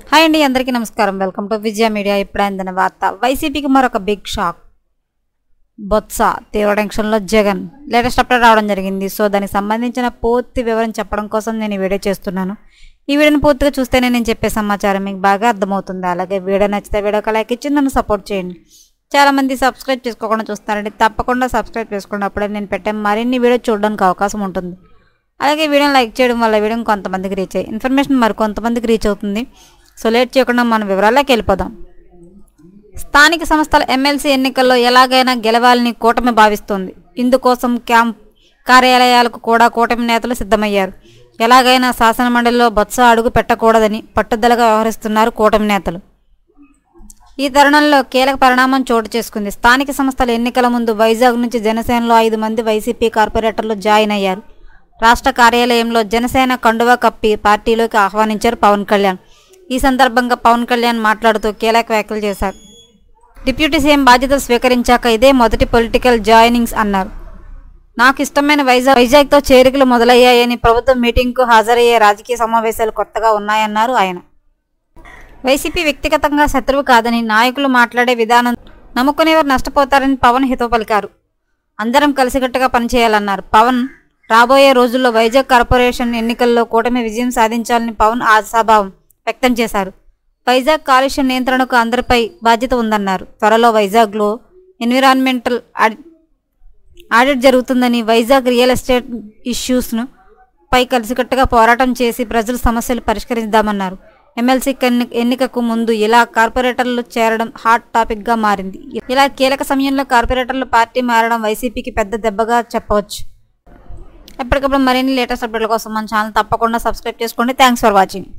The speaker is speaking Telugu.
హాయ్ అండి, అందరికీ నమస్కారం. Welcome to Vijaya media. ఇప్పుడైందన్న వార్త. వైసీపీకి మరొక బిగ్ షాక్. బొత్స తీవ్ర టెన్షన్లో జగన్ లేటెస్ట్ అప్డేట్ రావడం జరిగింది. సో దానికి సంబంధించిన పూర్తి వివరం చెప్పడం కోసం నేను ఈ వీడియో చేస్తున్నాను. ఈ వీడియోని పూర్తిగా చూస్తేనే నేను చెప్పే సమాచారం మీకు బాగా అర్థమవుతుంది. అలాగే వీడియో నచ్చితే వీడియోకి లైక్ ఇచ్చి నన్ను సపోర్ట్ చేయండి. చాలామంది సబ్స్క్రైబ్ చేసుకోకుండా చూస్తారండి. తప్పకుండా సబ్స్క్రైబ్ చేసుకోండి. అప్పుడే నేను పెట్టే మరిన్ని వీడియో చూడడానికి అవకాశం ఉంటుంది. అలాగే వీడియోని లైక్ చేయడం వల్ల వీడియో కొంతమందికి రీచ్ అయ్యి ఇన్ఫర్మేషన్ మరి కొంతమందికి రీచ్ అవుతుంది. సో లేట్ చేయకుండా మన వివరాల్లోకి వెళ్ళిపోదాం. స్థానిక సంస్థల ఎమ్మెల్సీ ఎన్నికల్లో ఎలాగైనా గెలవాలని కూటమి భావిస్తోంది. ఇందుకోసం క్యాంప్ కార్యాలయాలకు కూడా కూటమి నేతలు సిద్ధమయ్యారు. ఎలాగైనా శాసనమండలిలో బొత్స అడుగు పెట్టకూడదని పట్టుదలగా వ్యవహరిస్తున్నారు కూటమి నేతలు. ఈ తరుణంలో కీలక పరిణామం చోటు చేసుకుంది. స్థానిక సంస్థల ఎన్నికల ముందు వైజాగ్ నుంచి జనసేనలో 5 మంది వైసీపీ కార్పొరేటర్లు జాయిన్ అయ్యారు. రాష్ట్ర కార్యాలయంలో జనసేన కండువా కప్పి పార్టీలోకి ఆహ్వానించారు పవన్ కళ్యాణ్. ఈ సందర్భంగా పవన్ కళ్యాణ్ మాట్లాడుతూ కీలక వ్యాఖ్యలు చేశారు. డిప్యూటీ సీఎం బాధ్యతలు స్వీకరించాక ఇదే మొదటి పొలిటికల్ జాయినింగ్స్ అన్నారు. నాకు ఇష్టమైన వైజాగ్తో చేరికలు మొదలయ్యాయని, ప్రభుత్వం మీటింగ్కు హాజరయ్యే రాజకీయ సమావేశాలు కొత్తగా ఉన్నాయన్నారు ఆయన. వైసీపీ వ్యక్తిగతంగా శత్రువు కాదని, నాయకులు మాట్లాడే విధానం నమ్ముకునేవారు నష్టపోతారని పవన్ హితవు పలికారు. అందరం కలిసికట్టుగా పనిచేయాలన్నారు. పవన్ రాబోయే రోజుల్లో వైజాగ్ కార్పొరేషన్ ఎన్నికల్లో కూటమి విజయం సాధించాలని పవన్ ఆశాభావం వ్యక్తం చేశారు. వైజాగ్ కాలుష్య నియంత్రణకు అందరిపై బాధ్యత ఉందన్నారు. త్వరలో వైజాగ్లో ఎన్విరాన్మెంటల్ ఆడిట్ జరుగుతుందని, వైజాగ్ రియల్ ఎస్టేట్ ఇష్యూస్ను పై కలిసికట్టుగా పోరాటం చేసి ప్రజల సమస్యలు పరిష్కరిద్దామన్నారు. ఎమ్మెల్సీ ఎన్నికకు ముందు ఇలా కార్పొరేటర్లు చేరడం హాట్ టాపిక్గా మారింది. ఇలా కీలక సమయంలో కార్పొరేటర్లు పార్టీ మారడం వైసీపీకి పెద్ద దెబ్బగా చెప్పవచ్చు. ఎప్పటికప్పుడు మరిన్ని లేటెస్ట్ అప్డేట్ల కోసం మన ఛానల్ తప్పకుండా సబ్స్క్రైబ్ చేసుకోండి. Thanks for watching.